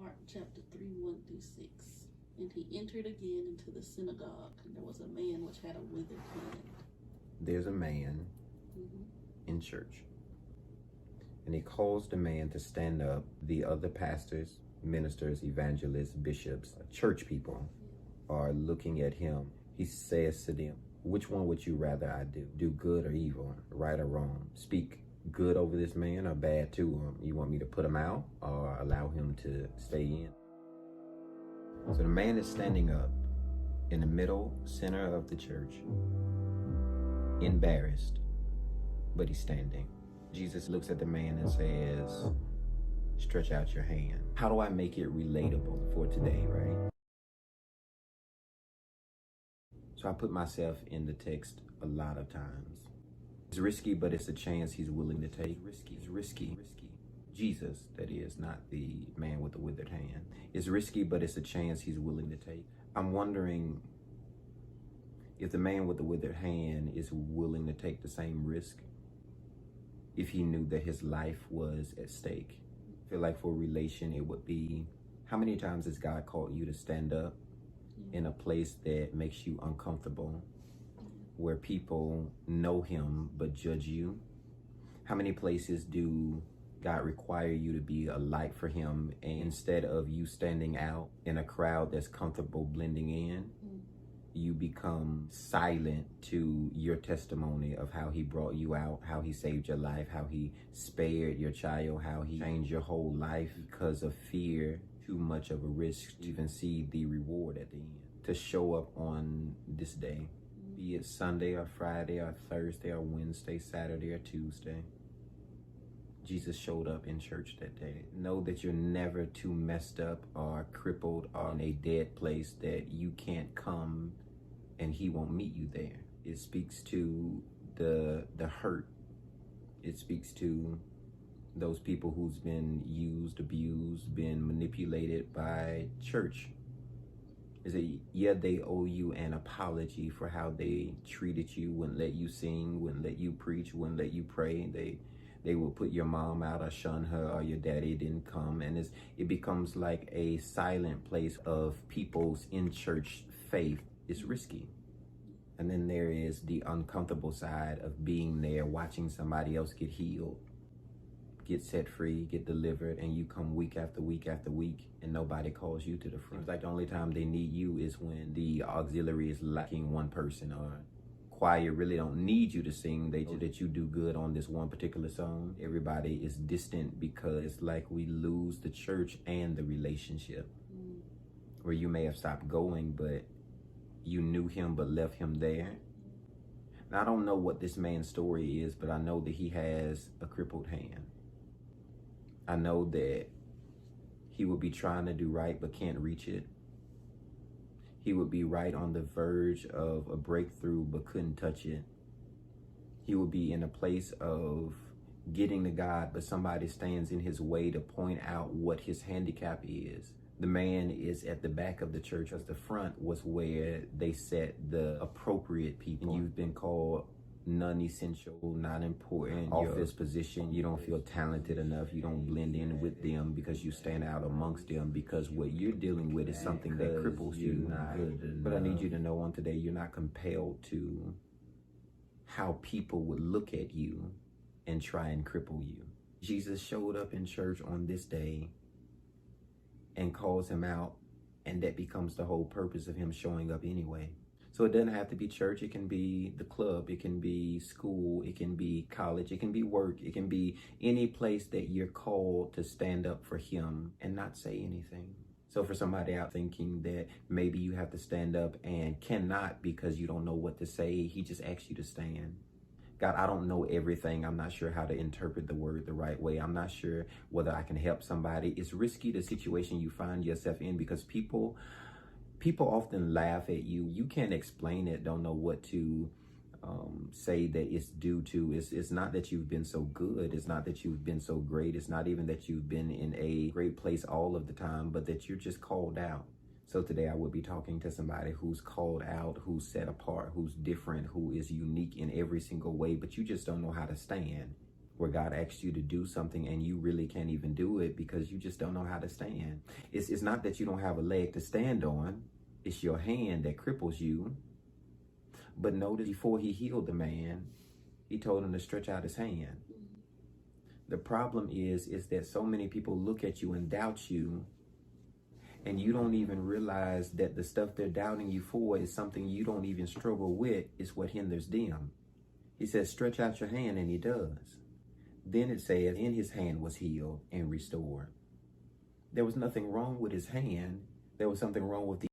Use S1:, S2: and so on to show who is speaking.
S1: Mark chapter 3, 1 through 6. And he entered again into the synagogue, and there was a man which had a withered hand.
S2: There's a man in church, and he calls the man to stand up. The other pastors, ministers, evangelists, bishops, church people are looking at him. He says to them, which one would you rather I do? Do good or evil, right or wrong? Speak good over this man or bad to him? You want me to put him out or allow him to stay in? So the man is standing up in the middle center of the church, embarrassed, but he's standing. Jesus looks at the man and says, stretch out your hand. How do I make it relatable for today, right? So I put myself in the text a lot of times. It's risky, but it's a chance he's willing to take. It's risky. Jesus, that is, not the man with the withered hand. It's risky, but it's a chance he's willing to take. I'm wondering if the man with the withered hand is willing to take the same risk if he knew that his life was at stake. I feel like for a relation, it would be, how many times has God called you to stand up in a place that makes you uncomfortable, where people know him but judge you? How many places do God require you to be a light for him, and instead of you standing out in a crowd that's comfortable blending in, you become silent to your testimony of how he brought you out, how he saved your life, how he spared your child, how he changed your whole life because of fear, too much of a risk to even see the reward at the end. To show up on this day, be it Sunday or Friday or Thursday or Wednesday, Saturday or Tuesday, Jesus showed up in church that day. Know that you're never too messed up or crippled or in a dead place that you can't come and he won't meet you there. It speaks to the hurt. It speaks to those people who's been used, abused, been manipulated by church. Is that, yeah, they owe you an apology for how they treated you, wouldn't let you sing, wouldn't let you preach, wouldn't let you pray. They will put your mom out or shun her, or your daddy didn't come. And it becomes like a silent place of people's in church faith. It's risky. And then there is the uncomfortable side of being there, watching somebody else get healed, get set free, get delivered, and you come week after week after week and nobody calls you to the front. It's like the only time they need you is when the auxiliary is lacking one person, or choir really don't need you to sing. They know that you do good on this one particular song. Everybody is distant because it's like we lose the church and the relationship, where you may have stopped going, but you knew him but left him there. Now, I don't know what this man's story is, but I know that he has a crippled hand. I know that he would be trying to do right but can't reach it. He would be right on the verge of a breakthrough but couldn't touch it. He would be in a place of getting to God, but somebody stands in his way to point out what his handicap is. The man is at the back of the church, as the front was where they set the appropriate people. You've been called non-essential, not important, office position. You don't feel talented enough. You don't blend in with them because you stand out amongst them, because what you're dealing with is something that cripples you. But I need you to know on today, you're not compelled to how people would look at you and try and cripple you. Jesus showed up in church on this day and calls him out, and that becomes the whole purpose of him showing up anyway. So it doesn't have to be church. It can be the club. It can be school. It can be college. It can be work. It can be any place that you're called to stand up for him and not say anything. So for somebody out thinking that maybe you have to stand up and cannot because you don't know what to say, he just asks you to stand. God, I don't know everything. I'm not sure how to interpret the word the right way. I'm not sure whether I can help somebody. It's risky, the situation you find yourself in, because people often laugh at you. You can't explain it, don't know what to say that it's due to. It's not that you've been so good. It's not that you've been so great. It's not even that you've been in a great place all of the time, but that you're just called out. So today I would be talking to somebody who's called out, who's set apart, who's different, who is unique in every single way, but you just don't know how to stand. where God asks you to do something and you really can't even do it because you just don't know how to stand. It's not that you don't have a leg to stand on. It's your hand that cripples you. But notice before he healed the man, he told him to stretch out his hand. The problem is that so many people look at you and doubt you, and you don't even realize that the stuff they're doubting you for is something you don't even struggle with. Is what hinders them. He says, stretch out your hand, and he does. Then it says, in his hand was healed and restored. There was nothing wrong with his hand. There was something wrong with the